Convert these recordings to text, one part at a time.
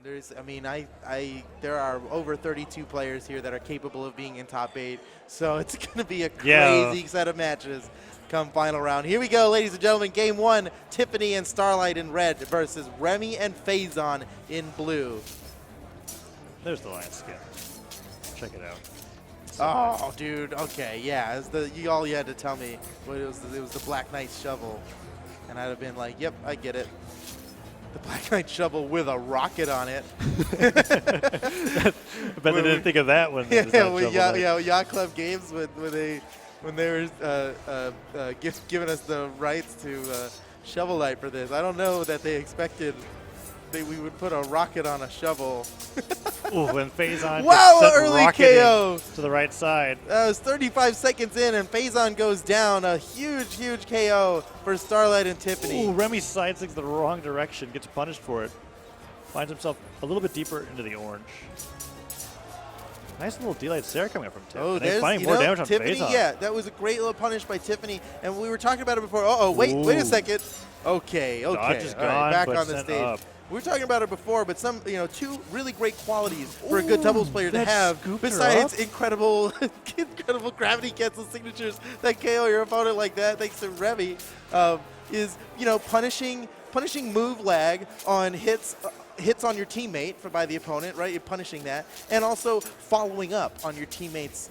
there's, I mean, there are over 32 players here that are capable of being in top 8, so it's going to be a crazy set of matches come final round. Here we go, ladies and gentlemen. Game 1, Tiffany and Starlight in red versus Remmy and Phazon in blue. There's the lion skin. Check it out. Oh, dude. Okay, yeah. All you had to tell me was it was the Black Knight shovel, and I'd have been like, "Yep, I get it." The Black Knight shovel with a rocket on it. I bet they didn't think of that when. Yacht Club Games when they were giving us the rights to Shovel Knight for this. I don't know that they expected we would put a rocket on a shovel. Ooh, and Phazon early KO to the right side. It was 35 seconds in, and Phazon goes down. A huge, huge KO for Starlight and Tiffany. Ooh, Remmy side sticks the wrong direction, gets punished for it. Finds himself a little bit deeper into the orange. Nice little delight Sarah coming up from Tiffany. Oh, there's finding more damage on Tiffany. Phazon. Yeah, that was a great little punish by Tiffany, and we were talking about it before. Wait a second. Okay. Dodge is gone, right, back but on the sent stage. up. We were talking about it before, but two really great qualities for a good doubles player to have, scooped her besides up. incredible gravity cancel signatures that KO your opponent like that, thanks to Remmy, is punishing move lag on hits on your teammate by the opponent, right? You're punishing that, and also following up on your teammates'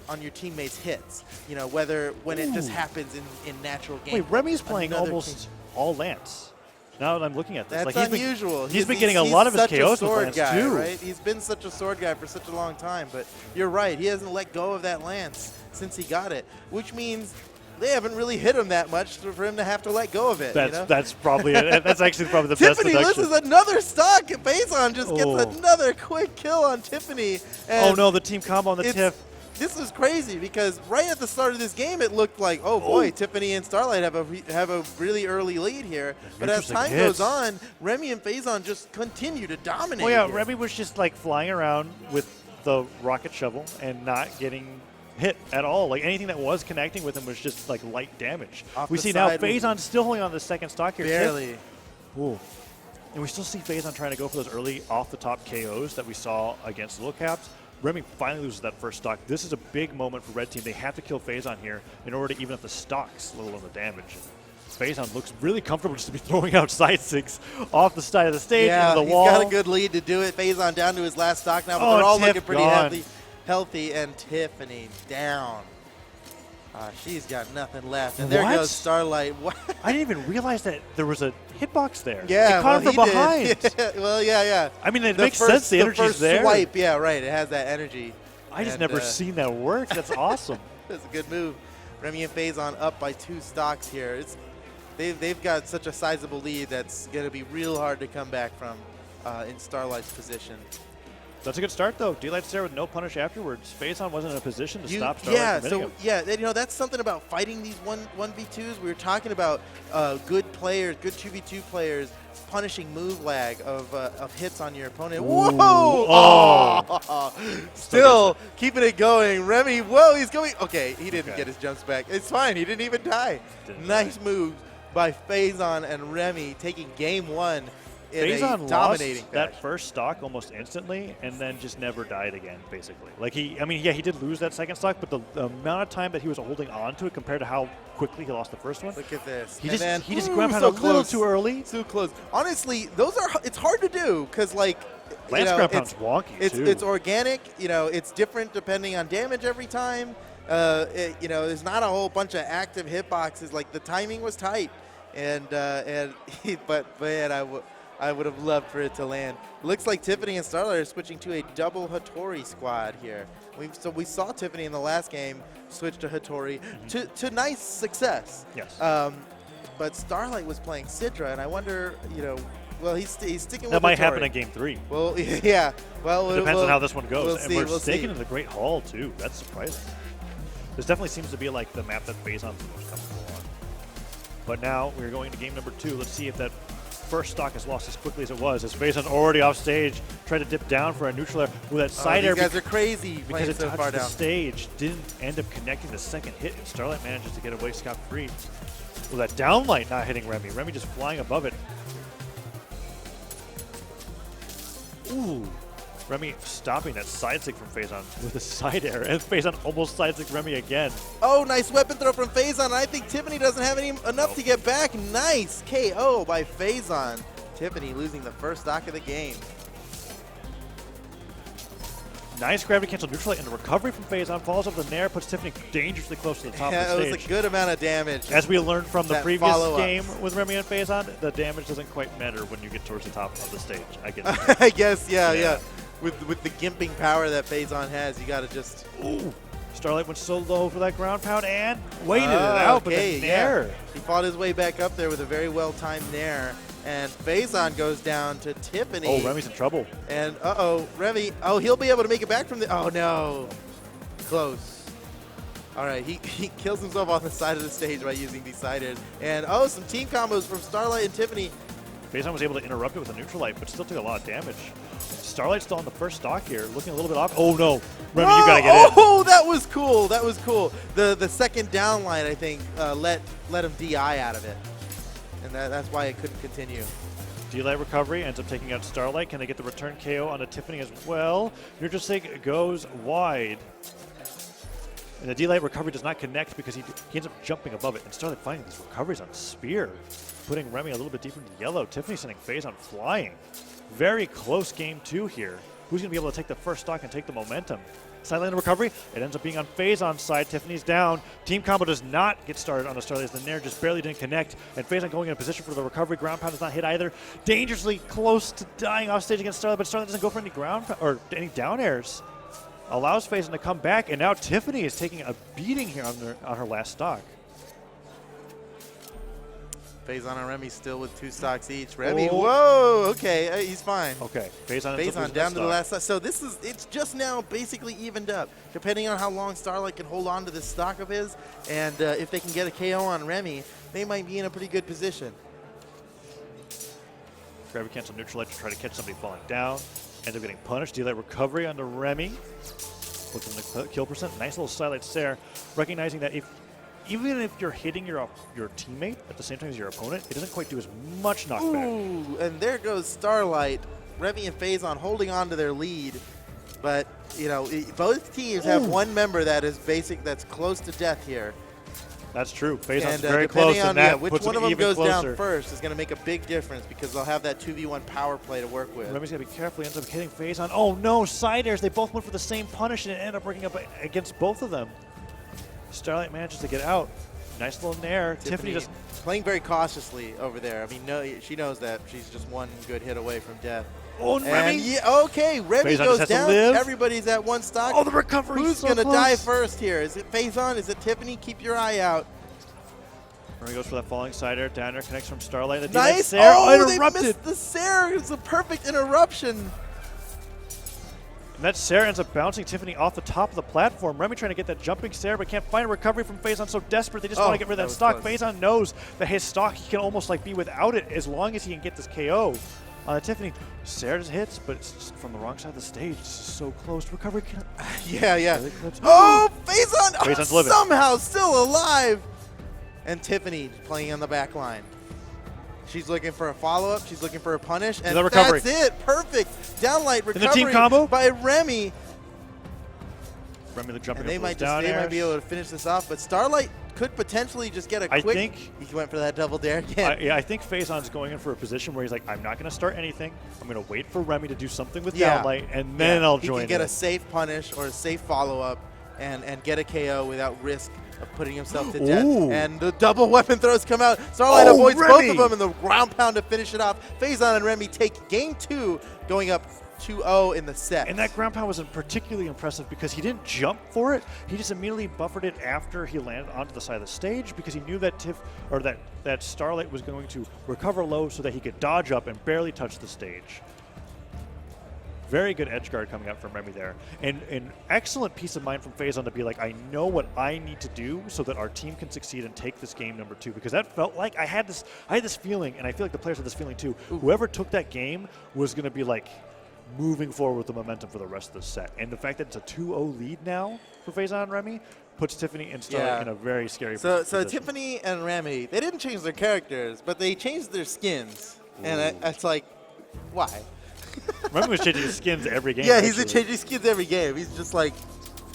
hits. When it just happens in natural game. Wait, Remy's playing almost all Lance. Now that I'm looking at this, that's like unusual. He's been getting a lot of his KOs with Lance guy, too. Right? He's been such a sword guy for such a long time, but you're right. He hasn't let go of that Lance since he got it, which means they haven't really hit him that much for him to have to let go of it. That's probably it. That's actually probably the best Tiffany, deduction. this is another stock. Phazon just gets another quick kill on Tiffany. Oh no, the team combo on the Tiff. This is crazy because right at the start of this game, it looked like, oh boy, Tiffany and Starlight have a really early lead here. But as time goes on, Remmy and Phazon just continue to dominate. Oh yeah, here. Remmy was just like flying around with the rocket shovel and not getting hit at all. Like anything that was connecting with him was just like light damage. We see now Phazon still holding on to the second stock here. Barely. Ooh. And we still see Phazon trying to go for those early off-the-top KOs that we saw against Little Caps. Remy finally loses that first stock. This is a big moment for Red Team. They have to kill Phazon here in order to even up the stocks, let alone the damage. Phazon looks really comfortable just to be throwing out side six off the side of the stage into the wall. He's got a good lead to do it. Phazon down to his last stock now, but they're all looking pretty healthy, and Tiffany down. She's got nothing left. And there goes Starlight. What? I didn't even realize that there was a hitbox there. Yeah, it caught him from behind. Well, yeah. I mean, it makes sense. The energy's there. The first swipe, yeah, right. It has that energy. I just never seen that work. That's awesome. That's a good move. Remmy and Phazon up by 2 stocks here. They've got such a sizable lead that's going to be real hard to come back from in Starlight's position. That's a good start, though. D-Light's there with no punish afterwards. Phazon wasn't in a position to stop Starlight from hitting him. That's something about fighting these 1v2s. We were talking about good players, good 2v2 players, punishing move lag of hits on your opponent. Ooh. Whoa! Oh. Still keeping it going. Remmy, whoa, he's going. Okay, he didn't get his jumps back. It's fine. He didn't even die. Nice moves by Phazon and Remmy taking game 1. Phazon lost that first stock almost instantly and then just never died again, basically. Like he did lose that second stock, but the amount of time that he was holding on to it compared to how quickly he lost the first one. Look at this. He just grabbed a little too early. Too close. Honestly, it's hard to do because Lance ground pound's wonky too. It's organic. It's different depending on damage every time. There's not a whole bunch of active hitboxes. Like the timing was tight, but man, I would have loved for it to land. Looks like Tiffany and Starlight are switching to a double Hattori squad here. We saw Tiffany in the last game switch to Hattori to nice success. Yes. But Starlight was playing Sidra, and I wonder, well, he's sticking with Hattori. That might happen in game 3. Well, yeah. Well, it depends on how this one goes. We'll we're staking into the Great Hall, too. That's surprising. This definitely seems to be like the map that Phazon's the most comfortable on. But now we're going to game number 2. Let's see if that first stock is lost as quickly as it was, as Phazon already off stage, tried to dip down for a neutral air with that side air. These guys are crazy because it so touched far the down. Stage, didn't end up connecting the second hit, and Starlight manages to get away scot-free. Well, that downlight not hitting Remmy. Remmy just flying above it. Ooh. Remmy stopping that side stick from Phazon with a side air, and Phazon almost side stick Remmy again. Oh, nice weapon throw from Phazon. I think Tiffany doesn't have enough to get back. Nice KO by Phazon. Tiffany losing the first stock of the game. Nice gravity cancel neutral and the recovery from Phazon falls off the nair, puts Tiffany dangerously close to the top of the stage. It was a good amount of damage. As we learned from the previous game follow-up. with Remmy and Phazon, the damage doesn't quite matter when you get towards the top of the stage. I guess. I guess, yeah. With the gimping power that Phazon has, you got to just... Ooh. Starlight went so low for that ground pound and waited it out, but the nair. Yeah. He fought his way back up there with a very well-timed nair. And Phazon goes down to Tiffany. Oh, Remy's in trouble. And, Remmy. Oh, he'll be able to make it back from the... Oh, no. Close. All right, he kills himself on the side of the stage by using these side airs. And, some team combos from Starlight and Tiffany. Phazon was able to interrupt it with a neutral light, but still took a lot of damage. Starlight's still on the first stock here, looking a little bit off. Oh, no. Remmy, you got to get in. Oh, that was cool. That was cool. The second down line, I think, let him DI out of it. And that's why it couldn't continue. D-Light recovery ends up taking out Starlight. Can they get the return KO onto Tiffany as well? Neutral Sig goes wide. And the D-Light recovery does not connect because he ends up jumping above it. And Starlight finding these recoveries on Spear, putting Remmy a little bit deeper into yellow. Tiffany sending Phazon flying. Very close game 2 here. Who's going to be able to take the first stock and take the momentum? Silent recovery. It ends up being on Phazon's side. Tiffany's down. Team combo does not get started on the Starlight. The nair just barely didn't connect. And Phazon going in a position for the recovery. Ground pound does not hit either. Dangerously close to dying off stage against Starlight, but Starlight doesn't go for any ground or any down airs. Allows Phazon to come back, and now Tiffany is taking a beating here on her last stock. Phazon and Remmy still with 2 stocks each. Remmy, whoa, okay, he's fine. Okay, Phazon down to the last stock. So it's just now basically evened up, depending on how long Starlight can hold on to this stock of his, and if they can get a KO on Remmy, they might be in a pretty good position. Gravity cancel neutral light to try to catch somebody falling down. Ends up getting punished. D-Light recovery onto Remmy. Looking at the kill percent. Nice little Starlight stare, recognizing that even if you're hitting your teammate at the same time as your opponent, it doesn't quite do as much knockback. Ooh, and there goes Starlight. Remmy and Phazon holding on to their lead. But, both teams have one member that's close to death here. That's true. Phazon's And very close, depending on and that which puts one of them them even goes closer. down first is going to make a big difference because they'll have that 2v1 power play to work with. Remmy's got to be careful. He ends up hitting Phazon. Oh, no. Side airs. They both went for the same punish, and it ended up working up against both of them. Starlight manages to get out. Nice little nair. Tiffany just playing very cautiously over there. I mean, she knows that she's just one good hit away from death. Oh, and Remmy. Okay, Remmy Phazon goes down. Everybody's at 1 stock. Oh, the recovery. Who's so going to close. die first here? Is it Phazon? Is it Tiffany? Keep your eye out. Remmy goes for that falling side air. Down air connects from Starlight. The Nice. They missed the Sair. It's a perfect interruption. And that Sair ends up bouncing Tiffany off the top of the platform. Remmy trying to get that jumping Sair, but can't find a recovery from Phazon. So desperate, they just want to get rid of that stock. Phazon knows that his stock, he can almost be without it as long as he can get this KO. Tiffany, Sair just hits, but it's just from the wrong side of the stage. It's just so close. Recovery can. Yeah. Phazon living. Somehow still alive. And Tiffany playing on the back line. She's looking for a follow-up. She's looking for a punish. And that's it. Perfect. Downlight recovery the team combo by Remmy. Remmy the jumping. And they might be able to finish this off. But Starlight could potentially just get a quick. I think he went for that double dare again. I think Phazon's going in for a position where he's like, I'm not going to start anything. I'm going to wait for Remmy to do something with Downlight, and then I'll join. He can get a safe punish or a safe follow-up and get a KO without risk of putting himself to death. And the double weapon throws come out. Starlight avoids both of them, and the ground pound to finish it off. Phazon and Remmy take game 2, going up 2-0 in the set. And that ground pound wasn't particularly impressive because he didn't jump for it. He just immediately buffered it after he landed onto the side of the stage because he knew that that Starlight was going to recover low so that he could dodge up and barely touch the stage. Very good edge guard coming out from Remmy there. And an excellent peace of mind from Phazon to be like, I know what I need to do so that our team can succeed and take this game number 2. Because that felt like I had this feeling, and I feel like the players had this feeling too. Whoever took that game was going to be moving forward with the momentum for the rest of the set. And the fact that it's a 2-0 lead now for Phazon and Remmy puts Tiffany and Starlight in a very scary position. So Tiffany and Remmy, they didn't change their characters, but they changed their skins. And it's like, why? Remy was changing his skins every game. Yeah, he's actually. changing skins every game. He's just like,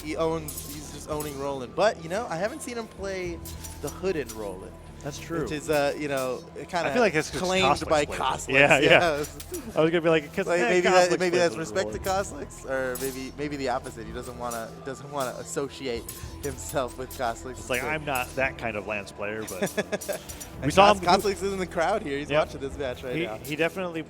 he's just owning Roland. But, you know, I haven't seen him play the hooded Roland. That's true. Which is, you know, kind I feel like of it's 'cause claimed Coslick's by plays it. Coslick. Yeah. I was gonna be like, Like maybe that's respect to Coslick. Coslick's, or maybe the opposite. He doesn't wanna associate himself with Coslick's. It's like I'm not that kind of Lance player, but we And saw him. Coslick's in the crowd here. He's Yep. watching this match right now. He definitely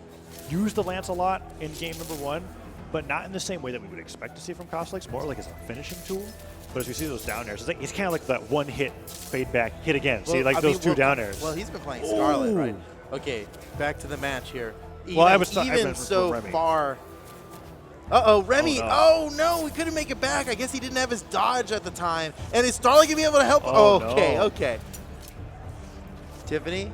used the Lance a lot in game number 1, but not in the same way that we would expect to see from Coslick's. More like as a finishing tool. But as we see those down airs, it's kind of like that one hit, fade back, hit again. See, like those two down airs. Well, he's been playing Starlight, right? Ooh. Okay, back to the match here. Well, I was even so Remy. far. Uh-oh, Remy. Oh, Oh, no, we couldn't make it back. I guess he didn't have his dodge at the time. And is Starlight going to be able to help? Oh, okay, no. okay. Tiffany?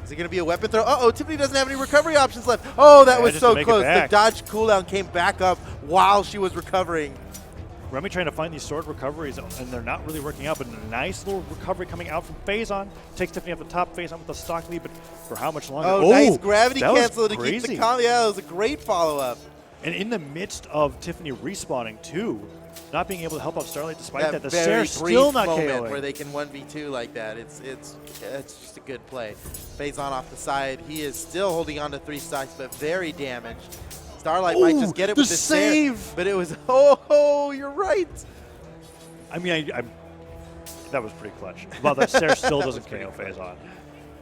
Is it going to be a weapon throw? Uh-oh, Tiffany doesn't have any recovery options left. Oh, that was just so to make it close. The back. dodge cooldown came back up while she was recovering. Remy trying to find these sword recoveries, and they're not really working out, but a nice little recovery coming out from Phazon. Takes Tiffany up the top, Phazon with the stock lead, but for how much longer? Oh, nice gravity that was cancel to keep crazy. the combo. Yeah, that was a great follow-up. And in the midst of Tiffany respawning, too, not being able to help out Starlight despite that, the very Sarah's brief still not moment KOing. where they can 1v2 like that. It's just a good play. Phazon off the side. He is still holding on to 3 stocks, but very damaged. Starlight might just get it with the save. but it was, oh, you're right. I mean, that was pretty clutch. Well, that Sarah still doesn't KO Phazon.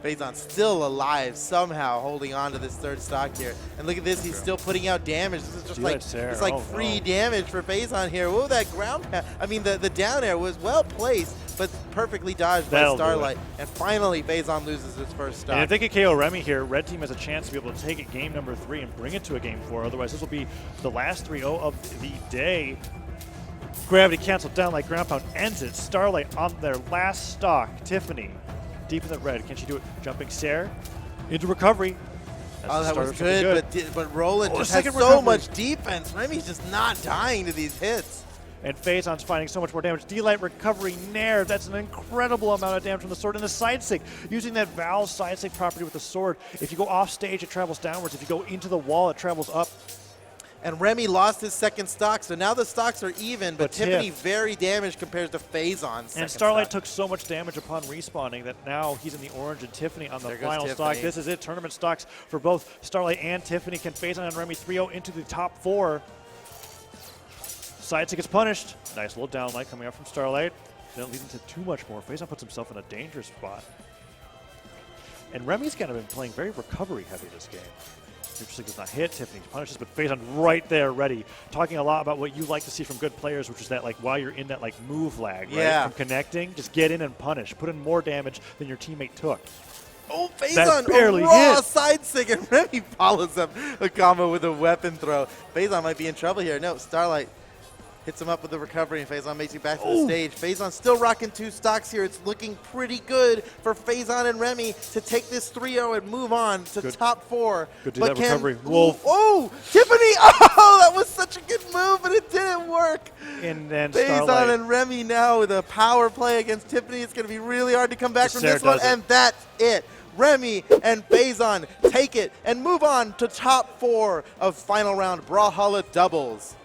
Phazon still alive, somehow holding on to this 3rd stock here. And look at this, he's still putting out damage. This is just like, it's like free damage for Phazon here. Whoa, that ground, the down air was well placed, but perfectly dodged by Starlight. And finally, Phazon loses his 1st stock. And if they could KO Remy here, Red Team has a chance to be able to take it game number 3 and bring it to a game 4. Otherwise, this will be the last 3-0 of the day. Gravity canceled down like ground pound ends it. Starlight on their last stock. Tiffany deep in the red. Can she do it? Jumping Sarah into recovery. Oh, that was good, but Roland just has so much defense. Remy's just not dying to these hits. And Phazon's finding so much more damage. D-Light recovery Nair. That's an incredible amount of damage from the sword. And the side stick, using that Valve side stick property with the sword. If you go off stage, it travels downwards. If you go into the wall, it travels up. And Remy lost his 2nd stock, so now the stocks are even, but Tiffany very damaged compared to Phazon's And Starlight took so much damage upon respawning that now he's in the orange and Tiffany on the final stock. This is it. Tournament stocks for both Starlight and Tiffany. Can Phazon and Remy 3-0 into the top 4. Sidestick gets punished. Nice little down light coming out from Starlight. Didn't lead into too much more. Phazon puts himself in a dangerous spot. And Remy's kind of been playing very recovery heavy this game. Interesting does not hit. Tiffany punishes, but Phazon right there ready. Talking a lot about what you like to see from good players, which is that like while you're in that like move lag, right? From connecting, just get in and punish. Put in more damage than your teammate took. Oh, Phazon, barely a raw hit. side stick, and Remy follows up a combo with a weapon throw. Phazon might be in trouble here. No, Starlight hits him up with the recovery, and Phazon makes it back to the stage. Phazon still rocking 2 stocks here. It's looking pretty good for Phazon and Remy to take this 3-0 and move on to top 4. Good do that recovery. Wolf. Oh, Tiffany! Oh, that was such a good move, but it didn't work. And then Phazon and Remy now with a power play against Tiffany. It's going to be really hard to come back from this one, and that's it. Remy and Phazon take it and move on to top 4 of final round Brawlhalla doubles.